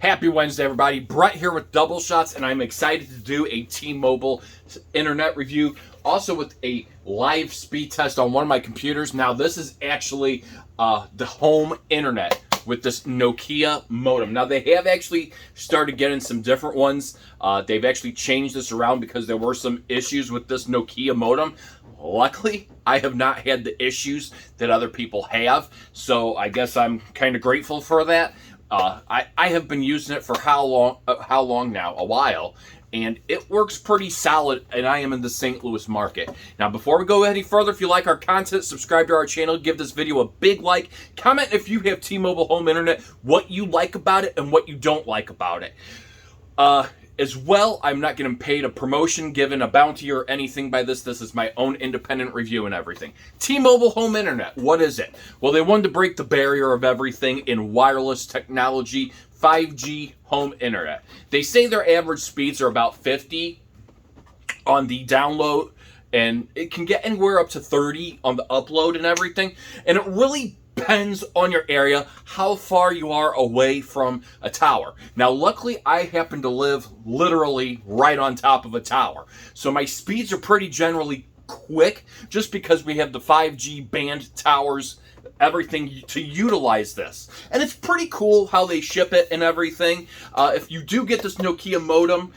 Happy Wednesday, everybody. Brett here with Double Shots, and I'm excited to do a T-Mobile internet review, also with a live speed test on one of my computers. Now, this is actually the home internet with this Nokia modem. Now, they have actually started getting some different ones. They've actually changed this around because there were some issues with this Nokia modem. Luckily, I have not had the issues that other people have, so I guess I'm kind of grateful for that. I have been using it for how long now? A while. And it works pretty solid, and I am in the St. Louis market. Now, before we go any further, if you like our content, subscribe to our channel, give this video a big like, comment if you have T-Mobile home internet, what you like about it and what you don't like about it. As well, I'm not getting paid a promotion, given a bounty or anything by this. This is my own independent review and everything. T-Mobile home internet, what is it? Well, they wanted to break the barrier of everything in wireless technology, 5G home internet. They say their average speeds are about 50 on the download, and it can get anywhere up to 30 on the upload and everything. And it really depends on your area, how far you are away from a tower. Now, luckily, I happen to live literally right on top of a tower. So my speeds are pretty generally quick, just because we have the 5G band towers, everything to utilize this. And it's pretty cool how they ship it and everything. If you do get this Nokia modem,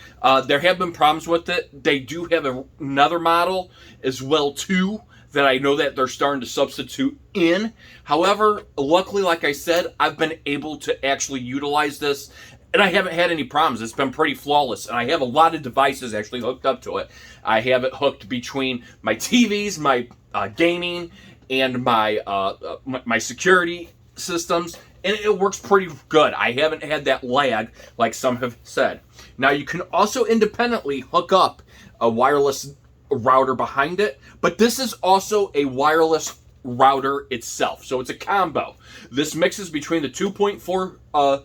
there have been problems with it. They do have another model as well too that I know that they're starting to substitute in. However, luckily, like I said, I've been able to actually utilize this, and I haven't had any problems. It's been pretty flawless, and I have a lot of devices actually hooked up to it. I have it hooked between my TVs, my gaming, and my security systems, and it works pretty good. I haven't had that lag like some have said. Now, you can also independently hook up a wireless router behind it, but this is also a wireless router itself, so it's a combo. This mixes between the 2.4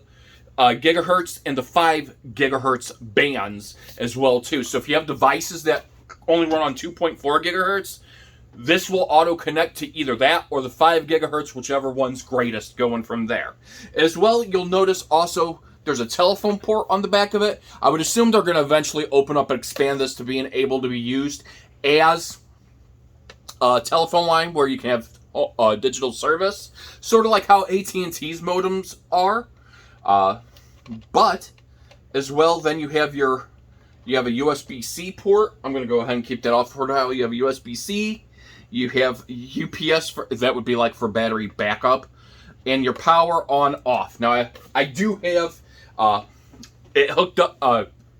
gigahertz and the 5 gigahertz bands as well too. So if you have devices that only run on 2.4 gigahertz, this will auto connect to either that or the 5 gigahertz, whichever one's greatest, going from there. As well, you'll notice also there's a telephone port on the back of it. I would assume they're going to eventually open up and expand this to being able to be used as a telephone line where you can have digital service, sort of like how AT&T's modems are. But as well, then you have a USB-C port. I'm going to go ahead and keep that off for now. You have a USB-C. You have UPS, that would be like for battery backup, and your power on off. Now, I do have it hooked up.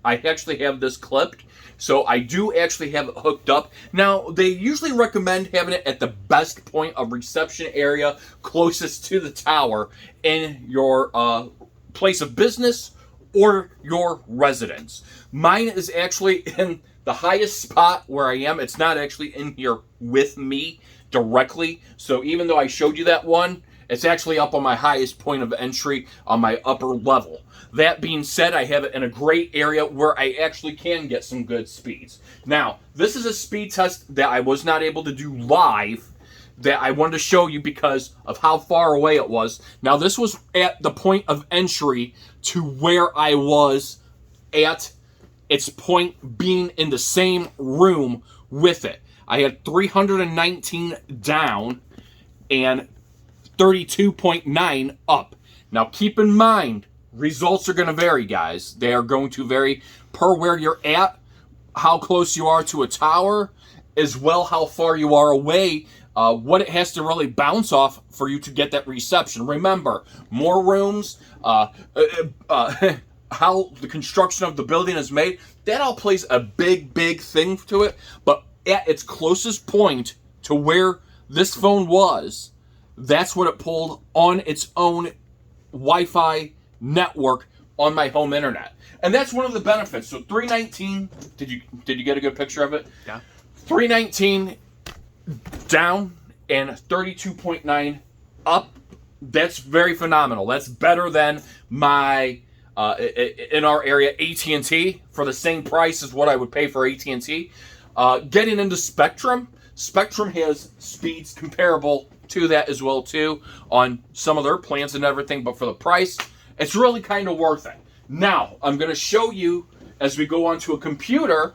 I actually have this clipped, so I do actually have it hooked up. Now, they usually recommend having it at the best point of reception area closest to the tower in your place of business or your residence. Mine is actually in the highest spot where I am. It's not actually in here with me directly. So even though I showed you that one, it's actually up on my highest point of entry on my upper level. That being said, I have it in a great area where I actually can get some good speeds. Now, this is a speed test that I was not able to do live, that I wanted to show you because of how far away it was. Now, this was at the point of entry to where I was at its point being in the same room with it. I had 319 down and 32.9 up. Now, keep in mind, results are going to vary, guys. They are going to vary per where you're at, how close you are to a tower, as well how far you are away, what it has to really bounce off for you to get that reception. Remember, more rooms, how the construction of the building is made, that all plays a big thing to it. But at its closest point to where this phone was, that's what it pulled on its own Wi-Fi network on my home internet. And that's one of the benefits. So 319, did you get a good picture of it? Yeah. 319 down and 32.9 up. That's very phenomenal. That's better than my in our area AT&T for the same price as what I would pay for AT&T. Getting into Spectrum has speeds comparable to that as well too on some of their plans and everything, but for the price, it's really kind of worth it. Now, I'm going to show you as we go onto a computer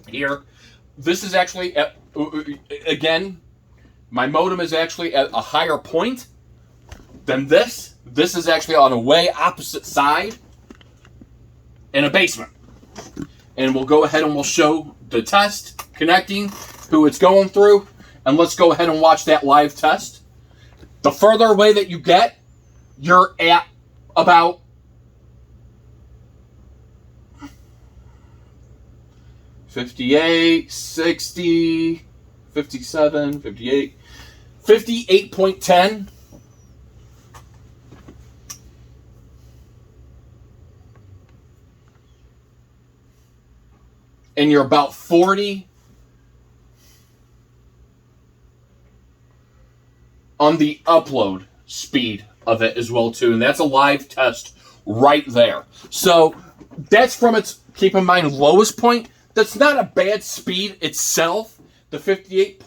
here. This is actually, again, my modem is actually at a higher point than this. This is actually on a way opposite side in a basement. And we'll go ahead and we'll show the test connecting, who it's going through, and let's go ahead and watch that live test. The further away that you get, you're at about 58, 60, 57, 58, 58.10. And you're about 40 on the upload speed of it as well too, and that's a live test right there. So that's from its, keep in mind, lowest point. That's not a bad speed itself. The 58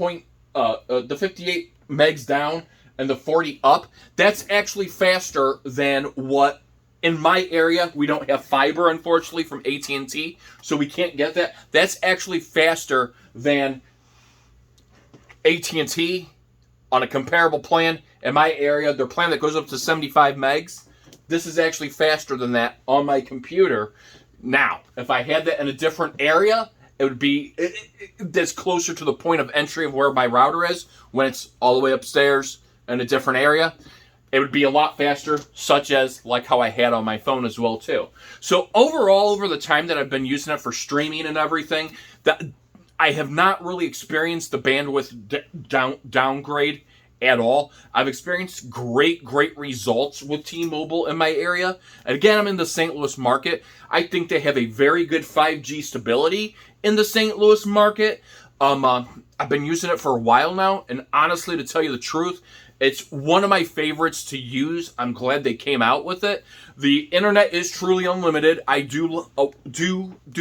megs down and the 40 up. That's actually faster than what, in my area, we don't have fiber, unfortunately, from AT&T, so we can't get that. That's actually faster than AT&T on a comparable plan. In my area, their plan that goes up to 75 megs, this is actually faster than that on my computer. Now, if I had that in a different area, it would be that's closer to the point of entry of where my router is when it's all the way upstairs in a different area. It would be a lot faster, such as like how I had on my phone as well too. So overall, over the time that I've been using it for streaming and everything, that I have not really experienced the bandwidth downgrade at all. I've experienced great results with T-Mobile in my area. And again, I'm in the St. Louis market. I think they have a very good 5G stability in the St. Louis market. I've been using it for a while now, and honestly, to tell you the truth, it's one of my favorites to use. I'm glad they came out with it. The internet is truly unlimited. I do a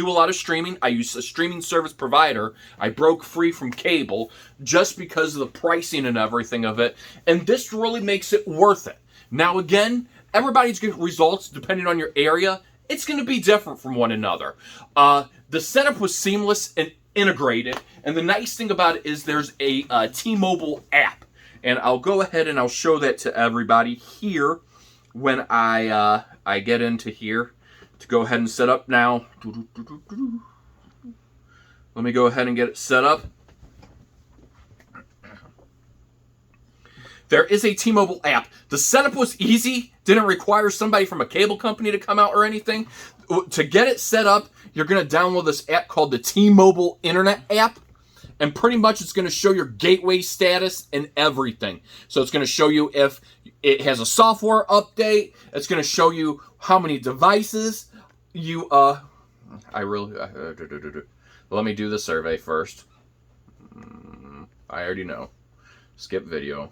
lot of streaming. I use a streaming service provider. I broke free from cable just because of the pricing and everything of it. And this really makes it worth it. Now again, everybody's good results depending on your area. It's going to be different from one another. The setup was seamless and integrated. And the nice thing about it is there's a T-Mobile app. And I'll go ahead and I'll show that to everybody here when I get into here to go ahead and set up now. Let me go ahead and get it set up. There is a T-Mobile app. The setup was easy. Didn't require somebody from a cable company to come out or anything. To get it set up, you're going to download this app called the T-Mobile Internet app. And pretty much it's going to show your gateway status and everything. So it's going to show you if it has a software update. It's going to show you how many devices you, let me do the survey first. I already know. Skip video.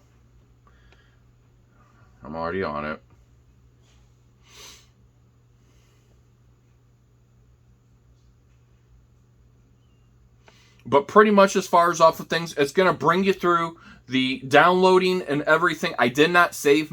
I'm already on it. But pretty much as far as off of things, it's going to bring you through the downloading and everything. I did not save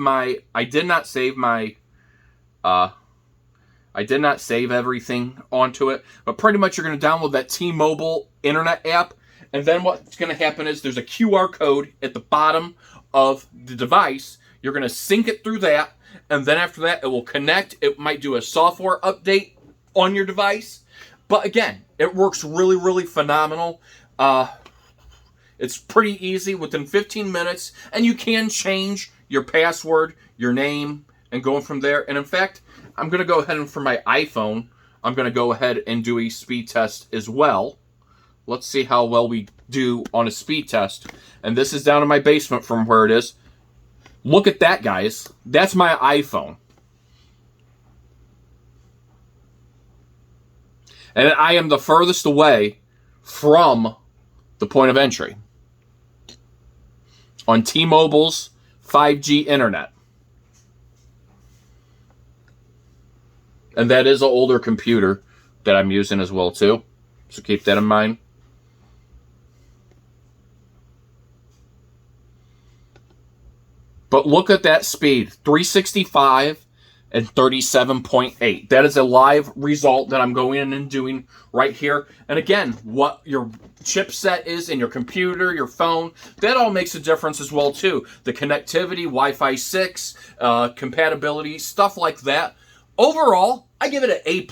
everything onto it. But pretty much you're going to download that T-Mobile Internet app. And then what's going to happen is there's a QR code at the bottom of the device. You're going to sync it through that. And then after that, it will connect. It might do a software update on your device. But again, it works really phenomenal. It's pretty easy within 15 minutes. And you can change your password, your name, and going from there. And in fact, I'm going to go ahead and for my iPhone, I'm going to go ahead and do a speed test as well. Let's see how well we do on a speed test. And this is down in my basement from where it is. Look at that, guys. That's my iPhone. And I am the furthest away from the point of entry on T-Mobile's 5G internet. And that is an older computer that I'm using as well, too. So keep that in mind. But look at that speed. 365 and 37.8. That is a live result that I'm going in and doing right here. And again, what your chipset is in your computer, your phone, that all makes a difference as well too. The connectivity, Wi-Fi 6, compatibility, stuff like that. Overall, I give it an A+.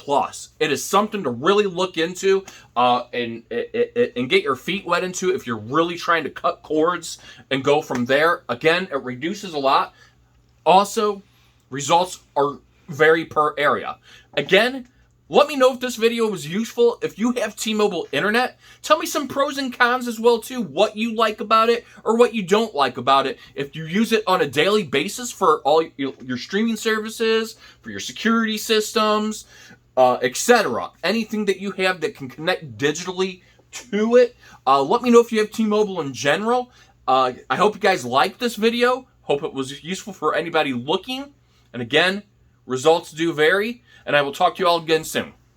It is something to really look into and get your feet wet into if you're really trying to cut cords and go from there. Again, it reduces a lot. Also, results are vary per area. Again, let me know if this video was useful. If you have T-Mobile internet, tell me some pros and cons as well too. What you like about it or what you don't like about it. If you use it on a daily basis for all your streaming services, for your security systems, etc. Anything that you have that can connect digitally to it. Let me know if you have T-Mobile in general. I hope you guys liked this video. Hope it was useful for anybody looking. And again, results do vary, and I will talk to you all again soon.